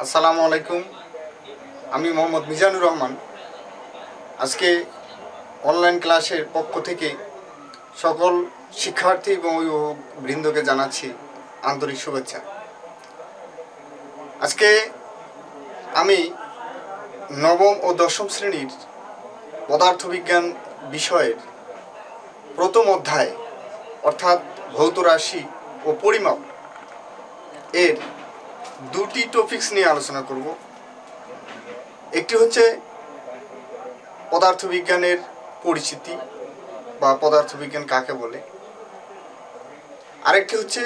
আসসালামু আলাইকুম। আমি মোহাম্মদ মিজানুর রহমান। আজকে অনলাইন ক্লাসের পক্ষ থেকে সকল শিক্ষার্থী এবং অভিভাবক বৃন্দকে জানাচ্ছি আন্তরিক শুভেচ্ছা। আজকে আমি নবম ও দশম শ্রেণীর পদার্থবিজ্ঞান বিষয়ের প্রথম অধ্যায় অর্থাৎ ভৌত রাশি ও পরিমাপ এর দুটি টপিকস নিয়ে আলোচনা করব। একটি হচ্ছে পদার্থবিজ্ঞানের পরিচিতি বা পদার্থবিজ্ঞান কাকে বলে, আরেকটি হচ্ছে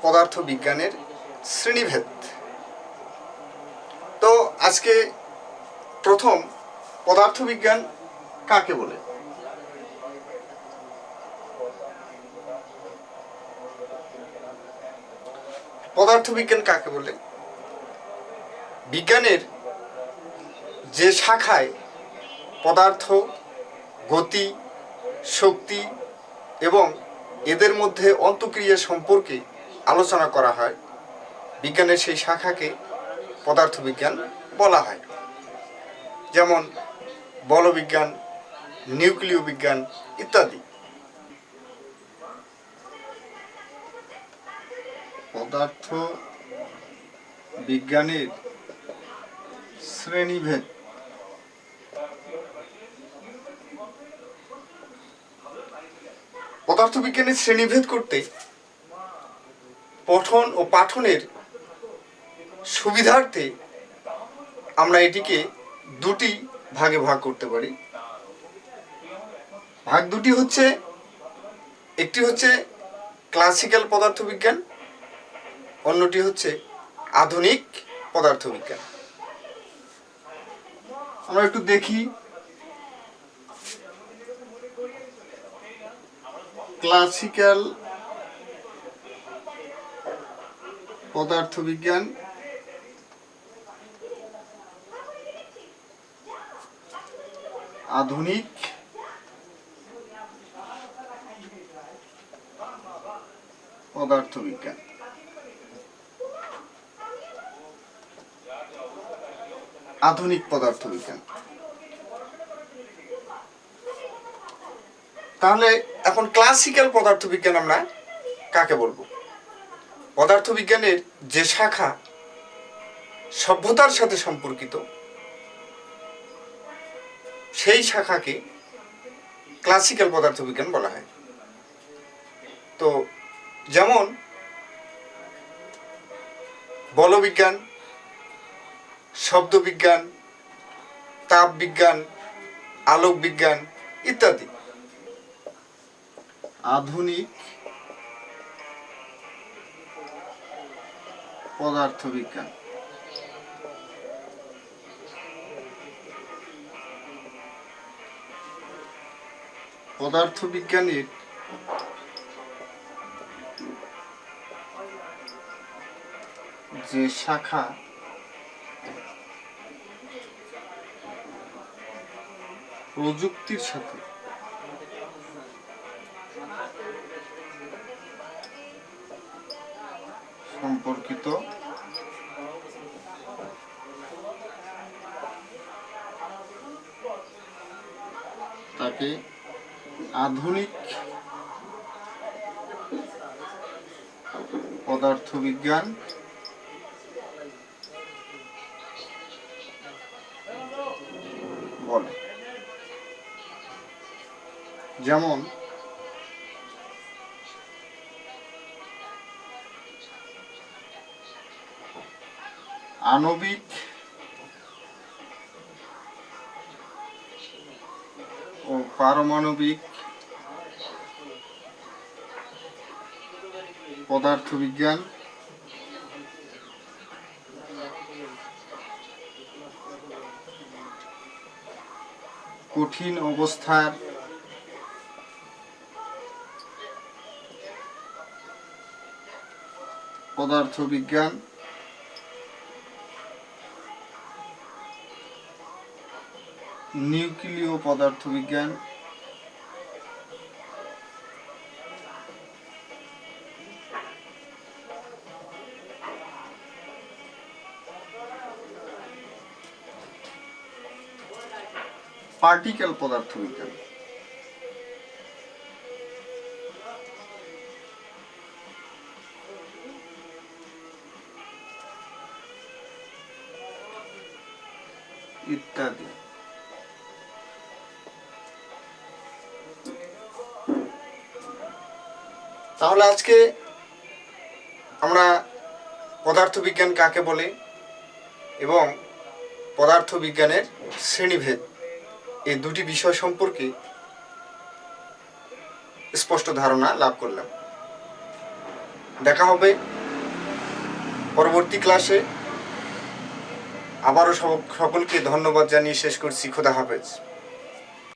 পদার্থবিজ্ঞানের শ্রেণীভেদ। তো আজকে প্রথম পদার্থবিজ্ঞান কাকে বলে। পদার্থবিজ্ঞান কাকে বলে? বিজ্ঞানের যে শাখায় পদার্থ, গতি, শক্তি এবং এদের মধ্যে অন্তঃক্রিয়া সম্পর্কে আলোচনা করা হয়, বিজ্ঞানের সেই শাখাকে পদার্থবিজ্ঞান বলা হয়। যেমন বলবিজ্ঞান, নিউক্লিয় বিজ্ঞান ইত্যাদি। পদার্থ বিজ্ঞানের শ্রেণীভেদ। পদার্থবিজ্ঞানের শ্রেণীভেদ করতে পঠন ও পাঠনের সুবিধার্থে আমরা এটিকে দুটি ভাগে ভাগ করতে পারি। ভাগ দুটি হচ্ছে, একটি হচ্ছে ক্লাসিক্যাল পদার্থবিজ্ঞান, অন্যটি হচ্ছে আধুনিক পদার্থবিজ্ঞান। আমরা একটু দেখি ক্লাসিক্যাল পদার্থবিজ্ঞান আধুনিক পদার্থবিজ্ঞান। আধুনিক পদার্থবিজ্ঞান। তাহলে এখন ক্লাসিক্যাল পদার্থবিজ্ঞান আমরা কাকে বলবো? পদার্থবিজ্ঞানের যে শাখা সভ্যতার সাথে সম্পর্কিত সেই শাখাকে ক্লাসিক্যাল পদার্থবিজ্ঞান বলা হয়। তো যেমন বলবিজ্ঞান, শব্দবিজ্ঞান, তাপবিজ্ঞান, আলোক বিজ্ঞান ইত্যাদি। আধুনিক পদার্থবিজ্ঞান। পদার্থবিজ্ঞানের যে শাখা প্রযুক্তির সাথে সম্পর্কিত তাকে আধুনিক পদার্থবিজ্ঞান বলে। যেমন আণবিক ও পারমাণবিক পদার্থবিজ্ঞান, কঠিন অবস্থার পদার্থবিজ্ঞান, নিউক্লিয় পদার্থবিজ্ঞান, পার্টিকেল পদার্থবিজ্ঞান। ইত্যাদি। তাহলে আজকে আমরা পদার্থবিজ্ঞান কাকে বলে এবং পদার্থবিজ্ঞানের শ্রেণীভেদ এই দুটি বিষয় সম্পর্কে স্পষ্ট ধারণা লাভ করলাম। দেখা হবে পরবর্তী ক্লাসে। আবারও সকলকে ধন্যবাদ জানিয়ে শেষ করছি। খোদা হাফেজ।